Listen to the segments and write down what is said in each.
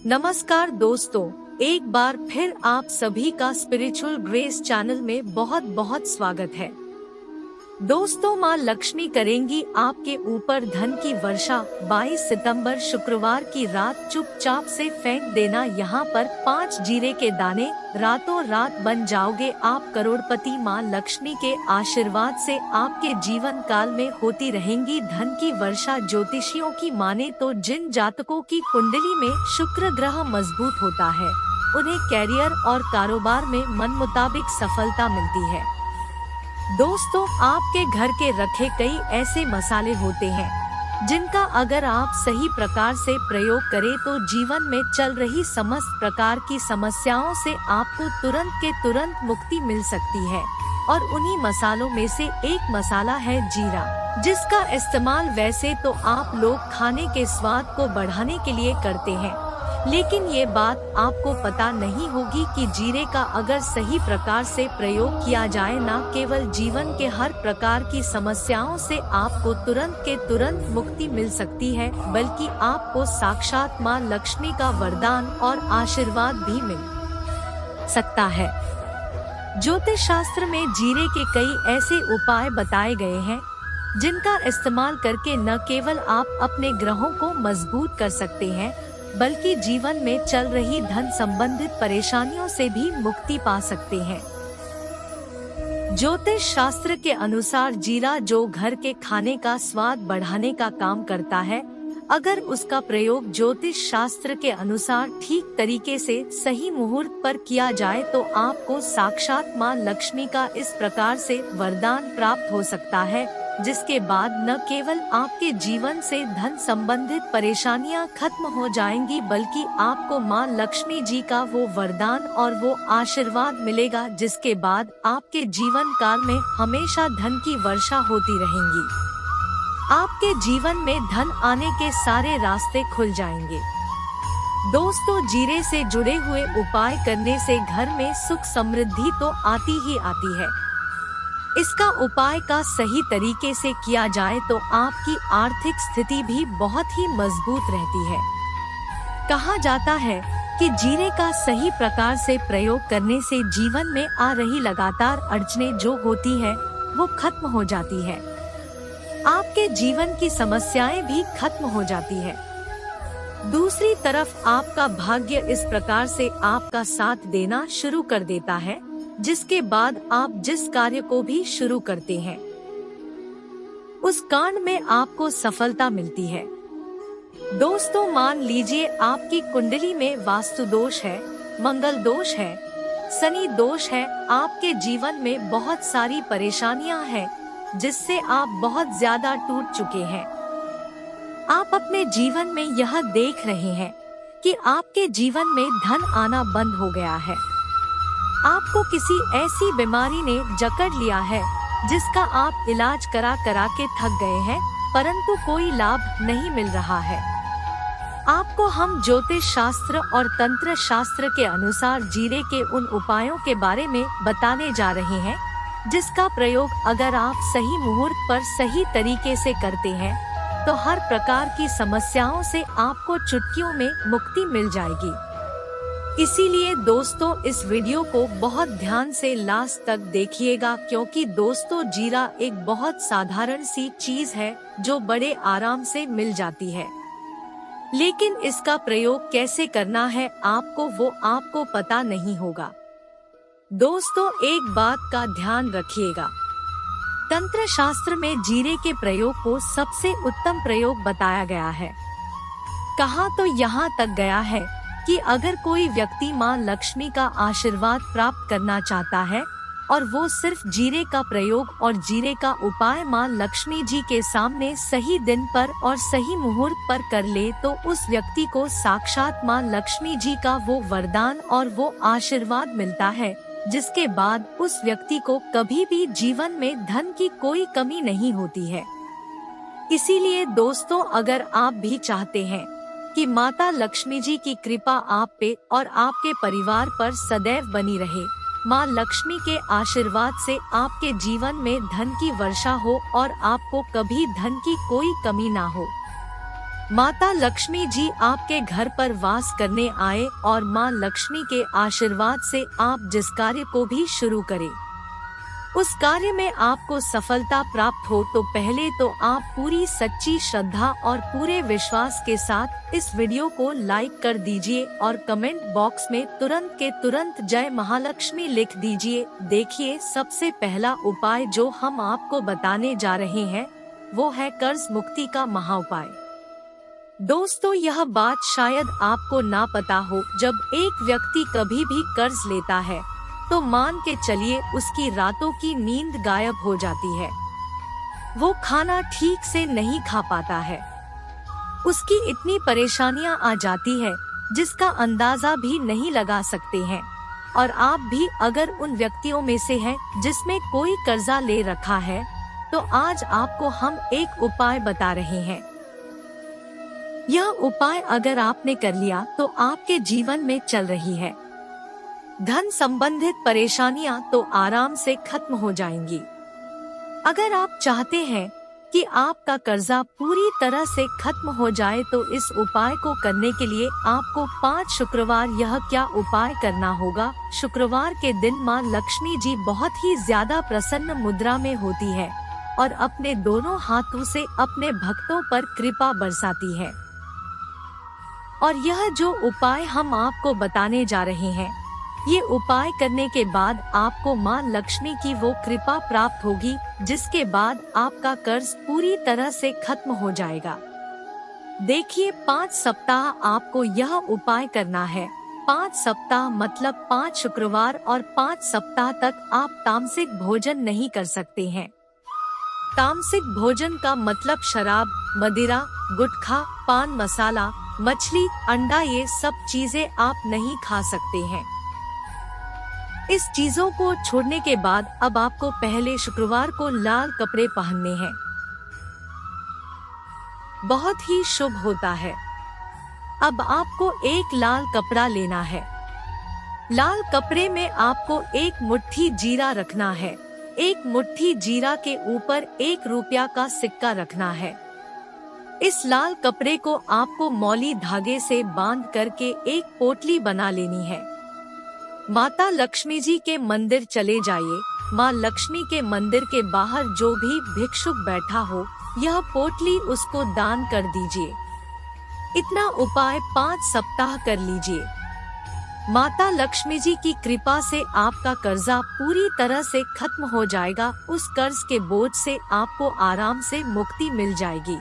नमस्कार दोस्तों, एक बार फिर आप सभी का स्पिरिचुअल ग्रेस चैनल में बहुत बहुत स्वागत है। दोस्तों, माँ लक्ष्मी करेंगी आपके ऊपर धन की वर्षा। 22 सितंबर शुक्रवार की रात चुपचाप से फेंक देना यहाँ पर 5 जीरे के दाने, रातों रात बन जाओगे आप करोड़पति। माँ लक्ष्मी के आशीर्वाद से आपके जीवन काल में होती रहेंगी धन की वर्षा। ज्योतिषियों की माने तो जिन जातकों की कुंडली में शुक्र ग्रह मजबूत होता है, उन्हें कैरियर और कारोबार में मन मुताबिक सफलता मिलती है। दोस्तों, आपके घर के रखे कई ऐसे मसाले होते हैं जिनका अगर आप सही प्रकार से प्रयोग करें तो जीवन में चल रही समस्त प्रकार की समस्याओं से आपको तुरंत के तुरंत मुक्ति मिल सकती है। और उन्हीं मसालों में से एक मसाला है जीरा, जिसका इस्तेमाल वैसे तो आप लोग खाने के स्वाद को बढ़ाने के लिए करते हैं, लेकिन ये बात आपको पता नहीं होगी कि जीरे का अगर सही प्रकार से प्रयोग किया जाए, न केवल जीवन के हर प्रकार की समस्याओं से आपको तुरंत के तुरंत मुक्ति मिल सकती है, बल्कि आपको साक्षात माँ लक्ष्मी का वरदान और आशीर्वाद भी मिल सकता है। ज्योतिष शास्त्र में जीरे के कई ऐसे उपाय बताए गए हैं जिनका इस्तेमाल करके न केवल आप अपने ग्रहों को मजबूत कर सकते हैं, बल्कि जीवन में चल रही धन संबंधित परेशानियों से भी मुक्ति पा सकते हैं। ज्योतिष शास्त्र के अनुसार जीरा जो घर के खाने का स्वाद बढ़ाने का काम करता है, अगर उसका प्रयोग ज्योतिष शास्त्र के अनुसार ठीक तरीके से सही मुहूर्त पर किया जाए तो आपको साक्षात माँ लक्ष्मी का इस प्रकार से वरदान प्राप्त हो सकता है, जिसके बाद न केवल आपके जीवन से धन संबंधित परेशानियां खत्म हो जाएंगी, बल्कि आपको माँ लक्ष्मी जी का वो वरदान और वो आशीर्वाद मिलेगा, जिसके बाद आपके जीवन काल में हमेशा धन की वर्षा होती रहेंगी। आपके जीवन में धन आने के सारे रास्ते खुल जाएंगे। दोस्तों, जीरे से जुड़े हुए उपाय करने से घर में सुख समृद्धि तो आती ही आती है। इसका उपाय का सही तरीके से किया जाए तो आपकी आर्थिक स्थिति भी बहुत ही मजबूत रहती है। कहा जाता है कि जीरे का सही प्रकार से प्रयोग करने से जीवन में आ रही लगातार अड़चनें जो होती है वो खत्म हो जाती है। आपके जीवन की समस्याएं भी खत्म हो जाती है। दूसरी तरफ आपका भाग्य इस प्रकार से आपका साथ देना शुरू कर देता है, जिसके बाद आप जिस कार्य को भी शुरू करते हैं उस कांड में आपको सफलता मिलती है। दोस्तों, मान लीजिए आपकी कुंडली में वास्तु दोष है, मंगल दोष है, शनि दोष है, आपके जीवन में बहुत सारी परेशानियां हैं जिससे आप बहुत ज्यादा टूट चुके हैं। आप अपने जीवन में यह देख रहे हैं कि आपके जीवन में धन आना बंद हो गया है। आपको किसी ऐसी बीमारी ने जकड़ लिया है जिसका आप इलाज करा के थक गए हैं, परंतु कोई लाभ नहीं मिल रहा है। आपको हम ज्योतिष शास्त्र और तंत्र शास्त्र के अनुसार जीरे के उन उपायों के बारे में बताने जा रहे हैं जिसका प्रयोग अगर आप सही मुहूर्त पर सही तरीके से करते हैं तो हर प्रकार की समस्याओं से आपको चुटकियों में मुक्ति मिल जाएगी। इसीलिए दोस्तों, इस वीडियो को बहुत ध्यान से लास्ट तक देखिएगा, क्योंकि दोस्तों जीरा एक बहुत साधारण सी चीज है जो बड़े आराम से मिल जाती है, लेकिन इसका प्रयोग कैसे करना है आपको पता नहीं होगा। दोस्तों, एक बात का ध्यान रखिएगा, तंत्र शास्त्र में जीरे के प्रयोग को सबसे उत्तम प्रयोग बताया गया है। कहा तो यहाँ तक गया है कि अगर कोई व्यक्ति माँ लक्ष्मी का आशीर्वाद प्राप्त करना चाहता है और वो सिर्फ जीरे का प्रयोग और जीरे का उपाय माँ लक्ष्मी जी के सामने सही दिन पर और सही मुहूर्त पर कर ले, तो उस व्यक्ति को साक्षात माँ लक्ष्मी जी का वो वरदान और वो आशीर्वाद मिलता है, जिसके बाद उस व्यक्ति को कभी भी जीवन में धन की कोई कमी नहीं होती है। इसीलिए दोस्तों, अगर आप भी चाहते हैं कि माता लक्ष्मी जी की कृपा आप पे और आपके परिवार पर सदैव बनी रहे, माँ लक्ष्मी के आशीर्वाद से आपके जीवन में धन की वर्षा हो और आपको कभी धन की कोई कमी ना हो, माता लक्ष्मी जी आपके घर पर वास करने आए और माँ लक्ष्मी के आशीर्वाद से आप जिस कार्य को भी शुरू करें, उस कार्य में आपको सफलता प्राप्त हो, तो पहले तो आप पूरी सच्ची श्रद्धा और पूरे विश्वास के साथ इस वीडियो को लाइक कर दीजिए और कमेंट बॉक्स में तुरंत के तुरंत जय महालक्ष्मी लिख दीजिए। देखिए, सबसे पहला उपाय जो हम आपको बताने जा रहे हैं वो है कर्ज मुक्ति का महाउपाय। दोस्तों, यह बात शायद आपको ना पता हो, जब एक व्यक्ति कभी भी कर्ज लेता है तो मान के चलिए उसकी रातों की नींद गायब हो जाती है, वो खाना ठीक से नहीं खा पाता है, उसकी इतनी परेशानियां आ जाती है जिसका अंदाजा भी नहीं लगा सकते हैं। और आप भी अगर उन व्यक्तियों में से हैं जिसमें कोई कर्जा ले रखा है, तो आज आपको हम एक उपाय बता रहे हैं। यह उपाय अगर आपने कर लिया तो आपके जीवन में चल रही है धन संबंधित परेशानियां तो आराम से खत्म हो जाएंगी। अगर आप चाहते हैं कि आपका कर्जा पूरी तरह से खत्म हो जाए, तो इस उपाय को करने के लिए आपको 5 शुक्रवार यह क्या उपाय करना होगा। शुक्रवार के दिन माँ लक्ष्मी जी बहुत ही ज्यादा प्रसन्न मुद्रा में होती है और अपने दोनों हाथों से अपने भक्तों पर कृपा बरसाती है। और यह जो उपाय हम आपको बताने जा रहे हैं, ये उपाय करने के बाद आपको माँ लक्ष्मी की वो कृपा प्राप्त होगी जिसके बाद आपका कर्ज पूरी तरह से खत्म हो जाएगा। देखिए, 5 सप्ताह आपको यह उपाय करना है। 5 सप्ताह मतलब 5 शुक्रवार और 5 सप्ताह तक आप तामसिक भोजन नहीं कर सकते हैं। तामसिक भोजन का मतलब शराब, मदिरा, गुटखा, पान मसाला, मछली, अंडा, ये सब चीजें आप नहीं खा सकते हैं। इस चीजों को छोड़ने के बाद अब आपको पहले शुक्रवार को लाल कपड़े पहनने हैं, बहुत ही शुभ होता है। अब आपको एक लाल कपड़ा लेना है। लाल कपड़े में आपको 1 मुट्ठी जीरा रखना है। 1 मुट्ठी जीरा के ऊपर 1 रुपया का सिक्का रखना है। इस लाल कपड़े को आपको मौली धागे से बांध करके एक पोटली बना लेनी है। माता लक्ष्मी जी के मंदिर चले जाइए। माँ लक्ष्मी के मंदिर के बाहर जो भी भिक्षुक बैठा हो, यह पोटली उसको दान कर दीजिए। इतना उपाय 5 सप्ताह कर लीजिए। माता लक्ष्मी जी की कृपा से आपका कर्जा पूरी तरह से खत्म हो जाएगा। उस कर्ज के बोझ से आपको आराम से मुक्ति मिल जाएगी।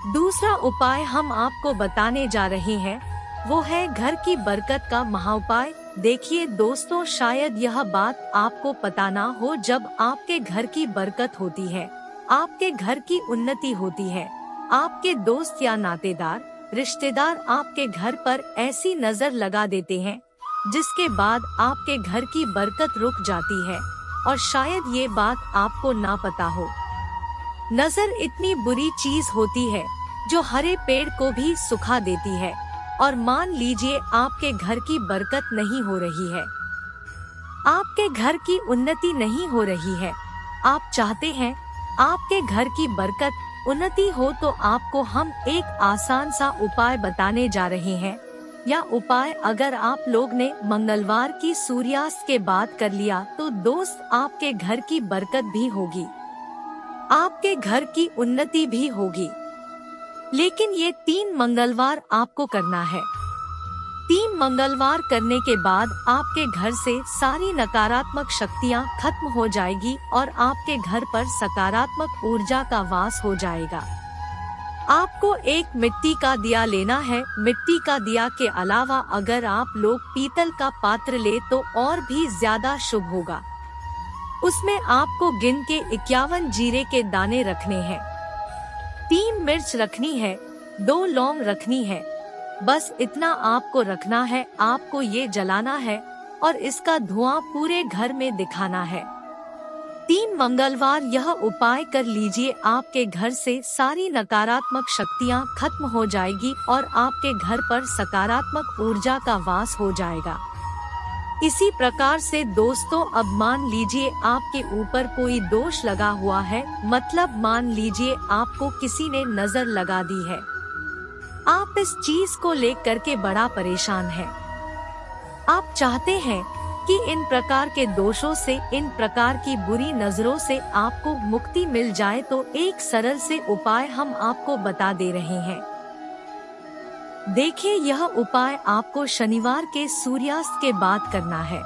दूसरा उपाय हम आपको बताने जा रहे हैं, वो है घर की बरकत का महाउपाय। देखिए दोस्तों, शायद यह बात आपको पता ना हो, जब आपके घर की बरकत होती है, आपके घर की उन्नति होती है, आपके दोस्त या नातेदार, रिश्तेदार आपके घर पर ऐसी नजर लगा देते हैं जिसके बाद आपके घर की बरकत रुक जाती है। और शायद ये बात आपको ना पता हो, नजर इतनी बुरी चीज होती है जो हरे पेड़ को भी सुखा देती है। और मान लीजिए आपके घर की बरकत नहीं हो रही है, आपके घर की उन्नति नहीं हो रही है, आप चाहते हैं आपके घर की बरकत उन्नति हो, तो आपको हम एक आसान सा उपाय बताने जा रहे हैं। यह उपाय अगर आप लोग ने मंगलवार की सूर्यास्त के बाद कर लिया, तो दोस्त आपके घर की बरकत भी होगी, आपके घर की उन्नति भी होगी। लेकिन ये 3 मंगलवार आपको करना है। 3 मंगलवार करने के बाद आपके घर से सारी नकारात्मक शक्तियाँ खत्म हो जाएगी और आपके घर पर सकारात्मक ऊर्जा का वास हो जाएगा। आपको एक मिट्टी का दिया लेना है। मिट्टी का दिया के अलावा अगर आप लोग पीतल का पात्र ले तो और भी ज्यादा शुभ होगा। उसमें आपको गिन के 51 जीरे के दाने रखने हैं, 3 मिर्च रखनी है, 2 लौंग रखनी है। बस इतना आपको रखना है। आपको ये जलाना है और इसका धुआं पूरे घर में दिखाना है। 3 मंगलवार यह उपाय कर लीजिए, आपके घर से सारी नकारात्मक शक्तियाँ खत्म हो जाएगी और आपके घर पर सकारात्मक ऊर्जा का वास हो जाएगा। इसी प्रकार से दोस्तों, अब मान लीजिए आपके ऊपर कोई दोष लगा हुआ है, मतलब मान लीजिए आपको किसी ने नजर लगा दी है, आप इस चीज को लेकर के बड़ा परेशान हैं। आप चाहते हैं कि इन प्रकार के दोषों से, इन प्रकार की बुरी नजरों से आपको मुक्ति मिल जाए, तो एक सरल से उपाय हम आपको बता दे रहे हैं। देखिए, यह उपाय आपको शनिवार के सूर्यास्त के बाद करना है।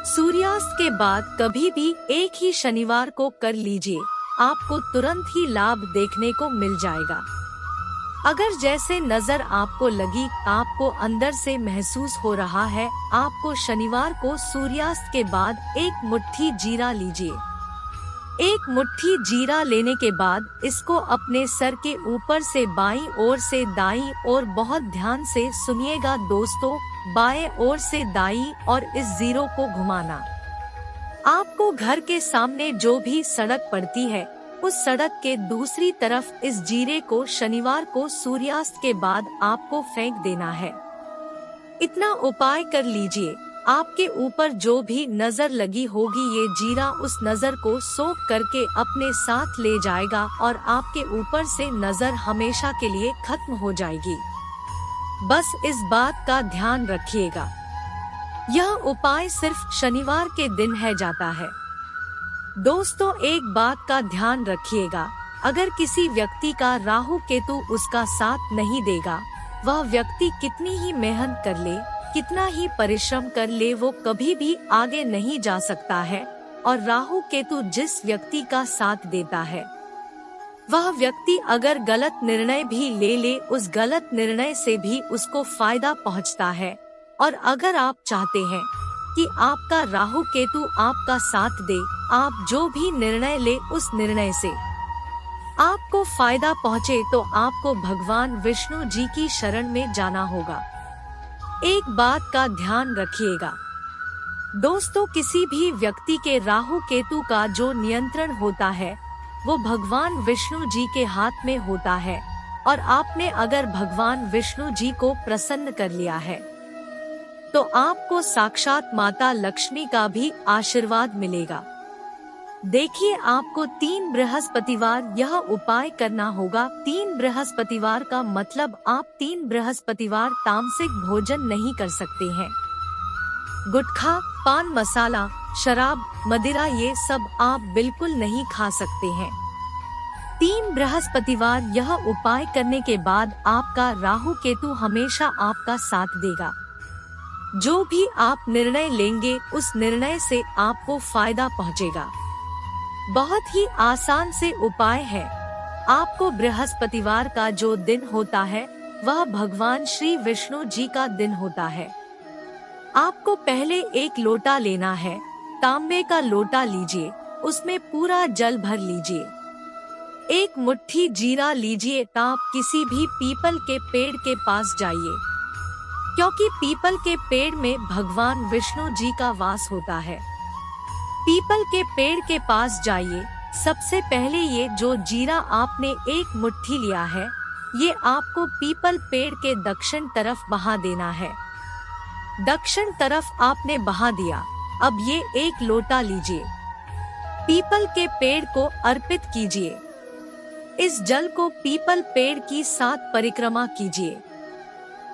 सूर्यास्त के बाद कभी भी एक ही शनिवार को कर लीजिए, आपको तुरंत ही लाभ देखने को मिल जाएगा। अगर जैसे नजर आपको लगी, आपको अंदर से महसूस हो रहा है, आपको शनिवार को सूर्यास्त के बाद एक मुट्ठी जीरा लीजिए। एक मुट्ठी जीरा लेने के बाद इसको अपने सर के ऊपर से बाईं ओर से दाईं ओर, बहुत ध्यान से सुनिएगा दोस्तों, बाएं ओर से दाईं और इस जीरो को घुमाना। आपको घर के सामने जो भी सड़क पड़ती है, उस सड़क के दूसरी तरफ इस जीरे को शनिवार को सूर्यास्त के बाद आपको फेंक देना है। इतना उपाय कर लीजिए, आपके ऊपर जो भी नजर लगी होगी, ये जीरा उस नजर को सोख करके अपने साथ ले जाएगा और आपके ऊपर से नजर हमेशा के लिए खत्म हो जाएगी। बस इस बात का ध्यान रखिएगा। यह उपाय सिर्फ शनिवार के दिन है जाता है। दोस्तों, एक बात का ध्यान रखिएगा, अगर किसी व्यक्ति का राहु केतु उसका साथ नहीं देगा, वह व्यक्ति कितनी ही मेहनत कर ले, कितना ही परिश्रम कर ले, वो कभी भी आगे नहीं जा सकता है। और राहु केतु जिस व्यक्ति का साथ देता है, वह व्यक्ति अगर गलत निर्णय भी ले ले, उस गलत निर्णय से भी उसको फायदा पहुंचता है। और अगर आप चाहते हैं कि आपका राहु केतु आपका साथ दे, आप जो भी निर्णय ले उस निर्णय से आपको फायदा पहुंचे, तो आपको भगवान विष्णु जी की शरण में जाना होगा। एक बात का ध्यान रखिएगा दोस्तों, किसी भी व्यक्ति के राहु केतु का जो नियंत्रण होता है, वो भगवान विष्णु जी के हाथ में होता है। और आपने अगर भगवान विष्णु जी को प्रसन्न कर लिया है, तो आपको साक्षात माता लक्ष्मी का भी आशीर्वाद मिलेगा। देखिए, आपको 3 बृहस्पतिवार यह उपाय करना होगा। 3 बृहस्पतिवार का मतलब आप 3 बृहस्पतिवार तामसिक भोजन नहीं कर सकते हैं। गुटखा, पान मसाला, शराब, मदिरा, ये सब आप बिल्कुल नहीं खा सकते हैं। 3 बृहस्पतिवार यह उपाय करने के बाद आपका राहु केतु हमेशा आपका साथ देगा। जो भी आप निर्णय लेंगे, उस निर्णय से आपको फायदा पहुंचेगा। बहुत ही आसान से उपाय है। आपको बृहस्पतिवार का जो दिन होता है, वह भगवान श्री विष्णु जी का दिन होता है। आपको पहले एक लोटा लेना है, तांबे का लोटा लीजिए, उसमें पूरा जल भर लीजिए। एक मुट्ठी जीरा लीजिए। आप किसी भी पीपल के पेड़ के पास जाइए, क्योंकि पीपल के पेड़ में भगवान विष्णु जी का वास होता है। पीपल के पेड़ के पास जाइए। सबसे पहले ये जो जीरा आपने एक मुट्ठी लिया है, ये आपको पीपल पेड़ के दक्षिण तरफ बहा देना है। दक्षिण तरफ आपने बहा दिया। अब ये एक लोटा लीजिए, पीपल के पेड़ को अर्पित कीजिए। इस जल को पीपल पेड़ की 7 परिक्रमा कीजिए।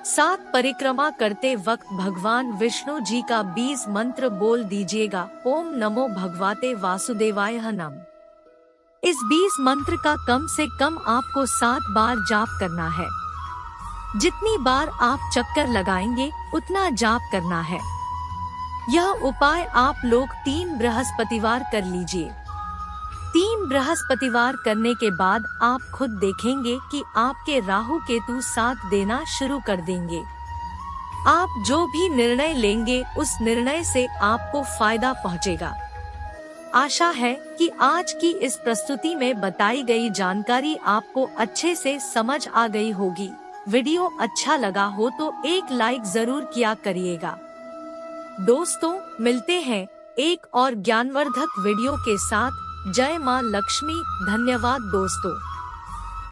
7 परिक्रमा करते वक्त भगवान विष्णु जी का 20 मंत्र बोल दीजिएगा। ओम नमो भगवते वासुदेवाय नमः। इस 20 मंत्र का कम से कम आपको 7 बार जाप करना है। जितनी बार आप चक्कर लगाएंगे, उतना जाप करना है। यह उपाय आप लोग 3 बृहस्पतिवार कर लीजिए। 3 बृहस्पतिवार करने के बाद आप खुद देखेंगे कि आपके राहु केतु साथ देना शुरू कर देंगे। आप जो भी निर्णय लेंगे, उस निर्णय से आपको फायदा पहुंचेगा। आशा है कि आज की इस प्रस्तुति में बताई गई जानकारी आपको अच्छे से समझ आ गई होगी। वीडियो अच्छा लगा हो तो एक लाइक जरूर किया करिएगा। दोस्तों, मिलते हैं एक और ज्ञानवर्धक वीडियो के साथ। जय मां लक्ष्मी। धन्यवाद दोस्तों।